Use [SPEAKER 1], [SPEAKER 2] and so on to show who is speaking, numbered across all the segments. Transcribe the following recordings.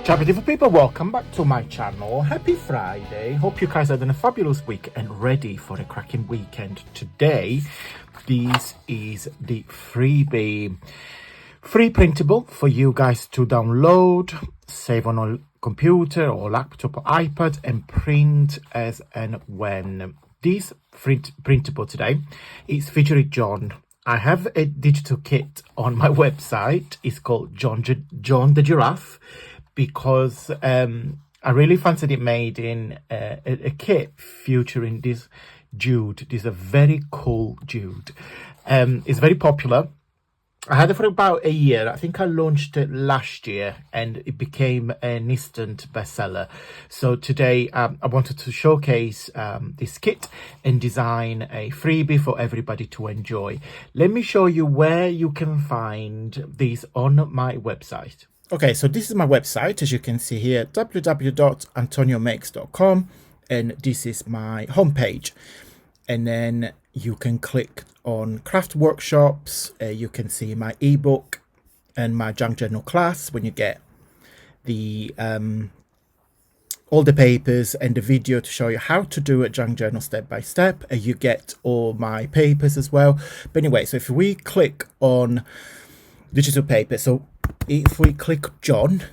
[SPEAKER 1] Ciao beautiful people, welcome back to my channel. Happy Friday. Hope you guys are having a fabulous week and ready for a cracking weekend. Today, this is the freebie. Free printable for you guys to download, save on a computer or laptop or iPad and print as and when. This printable today is featuring John. I have a digital kit on my website. It's called John the Giraffe, because I really fancied it made in a kit featuring this Jude. This is a very cool Jude. It's very popular. I had it for about a year. I think I launched it last year and it became an instant bestseller. So today I wanted to showcase this kit and design a freebie for everybody to enjoy. Let me show you where you can find these on my website. Okay, so this is my website, as you can see here, www.antoniomakes.com, and this is my homepage. And then you can click on craft workshops. You can see my ebook and my junk journal class when you get the all the papers and the video to show you how to do a junk journal step by step. You get all my papers as well. But anyway, so if we click on digital paper, so if we click John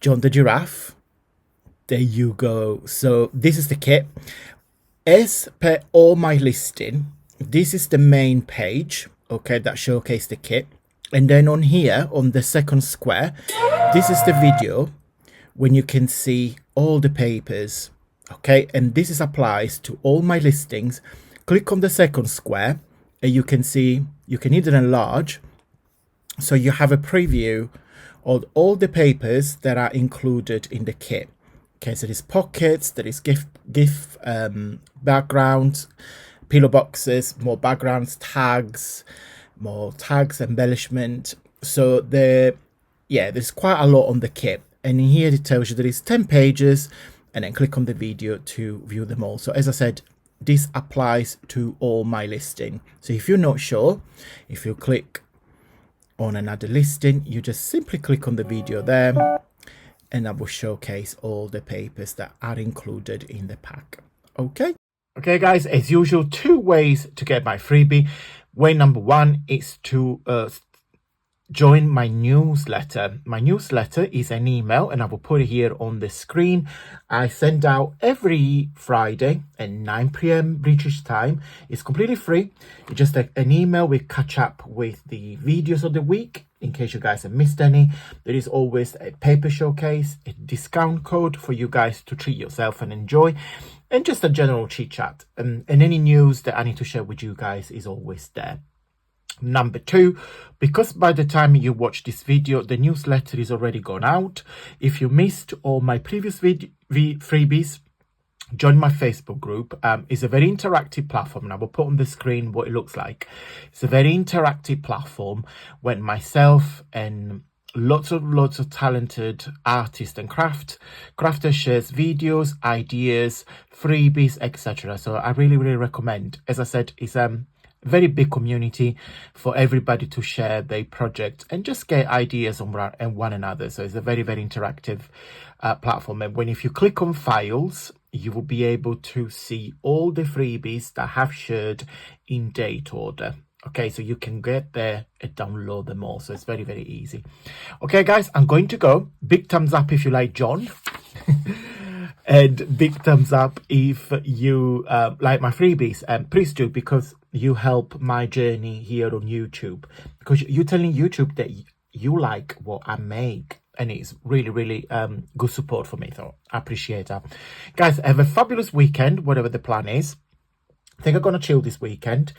[SPEAKER 1] the Giraffe, there you go. So this is the kit. As per all my listing, this is the main page, okay, that showcases the kit. And then on here, on the second square, this is the video when you can see all the papers, okay? And this is applies to all my listings. Click on the second square and you can see, you can either enlarge, so you have a preview of all the papers that are included in the kit. Okay, so there's pockets, there is gift backgrounds, pillow boxes, more backgrounds, more tags, embellishment. So there's quite a lot on the kit. And in here it tells you there is 10 pages, and then click on the video to view them all. So as I said, this applies to all my listing. So if you're not sure, if you click on another listing, you just simply click on the video there, and I will showcase all the papers that are included in the pack. Okay guys, as usual, two ways to get my freebie. Way number one is to join my newsletter. My newsletter is an email, and I will put it here on the screen. I send out every Friday at 9 p.m. British time. It's completely free. It's just an email. We catch up with the videos of the week in case you guys have missed any. There is always a paper showcase, a discount code for you guys to treat yourself and enjoy, and just a general chit chat. And any news that I need to share with you guys is always there. Number two, because by the time you watch this video, the newsletter is already gone out. If you missed all my previous freebies, join my Facebook group. It's a very interactive platform, and I will put on the screen what it looks like. It's a very interactive platform when myself and lots of talented artists and crafters shares videos, ideas, freebies, etc. So I really recommend. As I said, it's very big community for everybody to share their project and just get ideas on one another. So it's a very interactive platform. And if you click on files, you will be able to see all the freebies that I have shared in date order. Okay, so you can get there and download them all. So it's very easy. Okay guys, I'm going to go. Big thumbs up if you like John. And big thumbs up if you like my freebies. Please do, because you help my journey here on YouTube. Because you're telling YouTube that you like what I make. And it's really good support for me. So I appreciate that. Guys, have a fabulous weekend, whatever the plan is. I think I'm going to chill this weekend.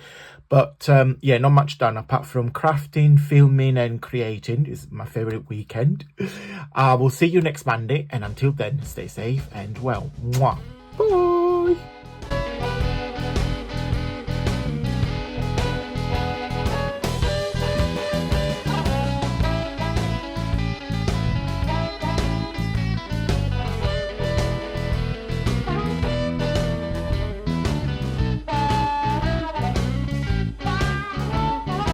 [SPEAKER 1] But yeah, not much done apart from crafting, filming and creating. Is my favorite weekend. I will see you next Monday. And until then, stay safe and well. Mwah. Bye.